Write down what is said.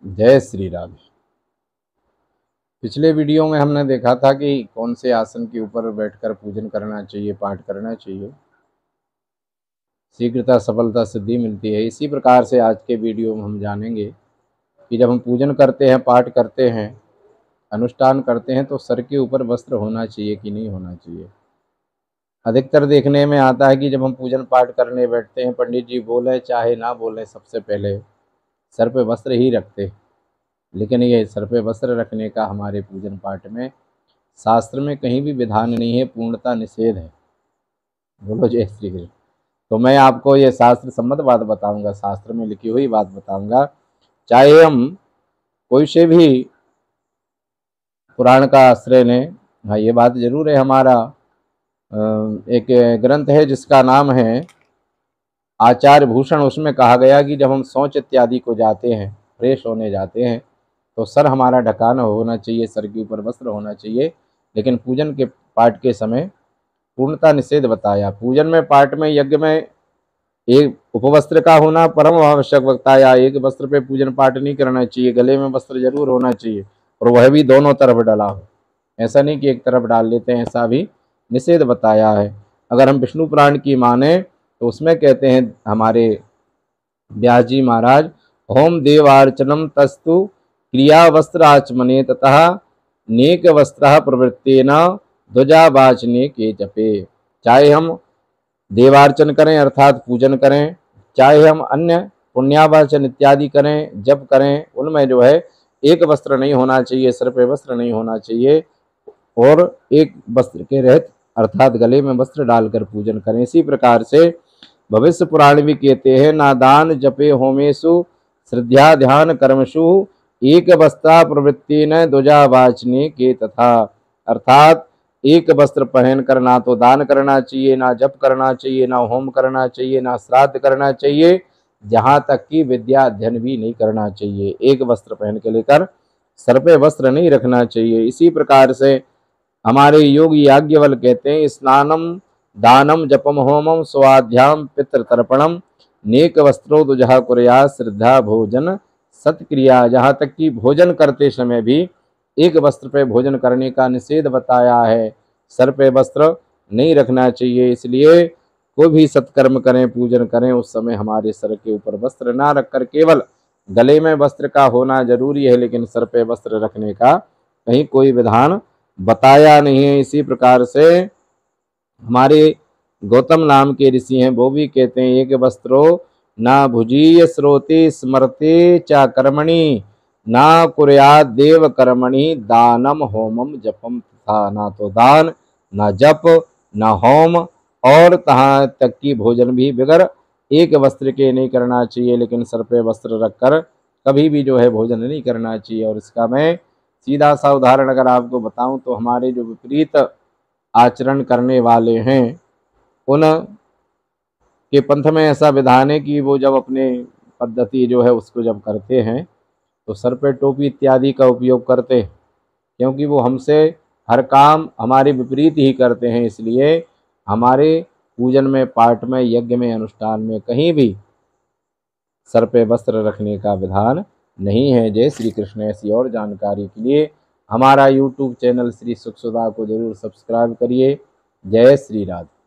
जय श्री राधे। पिछले वीडियो में हमने देखा था कि कौन से आसन के ऊपर बैठकर पूजन करना चाहिए, पाठ करना चाहिए, शीघ्रता सफलता सिद्धि मिलती है। इसी प्रकार से आज के वीडियो में हम जानेंगे कि जब हम पूजन करते हैं, पाठ करते हैं, अनुष्ठान करते हैं तो सर के ऊपर वस्त्र होना चाहिए कि नहीं होना चाहिए। अधिकतर देखने में आता है कि जब हम पूजन पाठ करने बैठते हैं, पंडित जी बोले चाहे ना बोले, सबसे पहले सर पे वस्त्र ही रखते। लेकिन ये सर पे वस्त्र रखने का हमारे पूजन पाठ में, शास्त्र में कहीं भी विधान नहीं है, पूर्णता निषेध है। बोलो जय श्री कृष्ण। तो मैं आपको ये शास्त्र सम्मत बात बताऊंगा, शास्त्र में लिखी हुई बात बताऊंगा। चाहे हम कोई से भी पुराण का आश्रय लें, हाँ ये बात जरूर है। हमारा एक ग्रंथ है जिसका नाम है आचार्य भूषण। उसमें कहा गया कि जब हम शौच इत्यादि को जाते हैं, फ्रेश होने जाते हैं, तो सर हमारा ढकाना होना चाहिए, सर के ऊपर वस्त्र होना चाहिए। लेकिन पूजन के पाठ के समय पूर्णता निषेध बताया। पूजन में, पाठ में, यज्ञ में एक उपवस्त्र का होना परम आवश्यक बताया। एक वस्त्र पे पूजन पाठ नहीं करना चाहिए, गले में वस्त्र जरूर होना चाहिए, और वह भी दोनों तरफ डला हो। ऐसा नहीं कि एक तरफ डाल लेते हैं, ऐसा भी निषेध बताया है। अगर हम विष्णु पुराण की माने तो उसमें कहते हैं हमारे व्यास जी महाराज, होम देवार्चनम तस्तु क्रिया वस्त्र आचमने ततः नेक वस्त्र प्रवृत्तेन ध्वजा वाचने के जपे। चाहे हम देवार्चन करें अर्थात पूजन करें, चाहे हम अन्य पुण्यावाचन इत्यादि करें, जप करें, उनमें जो है एक वस्त्र नहीं होना चाहिए, सर पे वस्त्र नहीं होना चाहिए, और एक वस्त्र के रहित अर्थात गले में वस्त्र डालकर पूजन करें। इसी प्रकार से भविष्य पुराण भी कहते हैं, नादान जपे होमेशु श्रद्धा ध्यान कर्मशु एक वस्त्रा प्रवृत्ति न ध्वजा वाचने के तथा। अर्थात एक वस्त्र पहनकर ना तो दान करना चाहिए, ना जप करना चाहिए, ना होम करना चाहिए, ना श्राद्ध करना चाहिए, जहाँ तक कि विद्या अध्ययन भी नहीं करना चाहिए। एक वस्त्र पहन के लेकर सर पे वस्त्र नहीं रखना चाहिए। इसी प्रकार से हमारे योगी याज्ञवल्क्य कहते हैं, स्नानम दानम जपम होमम स्वाध्याम पितृतर्पणम नेक वस्त्रो दुजहा कुर्या श्रद्धा भोजन सत्क्रिया। जहाँ तक कि भोजन करते समय भी एक वस्त्र पे भोजन करने का निषेध बताया है, सर पे वस्त्र नहीं रखना चाहिए। इसलिए कोई भी सत्कर्म करें, पूजन करें, उस समय हमारे सर के ऊपर वस्त्र ना रखकर केवल गले में वस्त्र का होना जरूरी है, लेकिन सर पे वस्त्र रखने का कहीं कोई विधान बताया नहीं है। इसी प्रकार से हमारे गौतम नाम के ऋषि हैं, वो भी कहते हैं, एक वस्त्रो ना भुजीय स्रोते स्मरते चा कर्मणि ना कुर्यात देव कर्मणि दानम होमम जपम था। ना तो दान, ना जप, ना होम, और तहाँ तक कि भोजन भी बगैर एक वस्त्र के नहीं करना चाहिए। लेकिन सर पे वस्त्र रखकर कभी भी जो है भोजन नहीं करना चाहिए। और इसका मैं सीधा सा उदाहरण अगर आपको बताऊं तो हमारे जो विपरीत आचरण करने वाले हैं, उन के पंथ में ऐसा विधान है कि वो जब अपने पद्धति जो है उसको जब करते हैं तो सर पे टोपी इत्यादि का उपयोग करते हैं, क्योंकि वो हमसे हर काम हमारे विपरीत ही करते हैं। इसलिए हमारे पूजन में, पाठ में, यज्ञ में, अनुष्ठान में कहीं भी सर पे वस्त्र रखने का विधान नहीं है। जय श्री कृष्ण। ऐसी और जानकारी के लिए हमारा YouTube चैनल श्री सुखसुधा को जरूर सब्सक्राइब करिए। जय श्री राधे।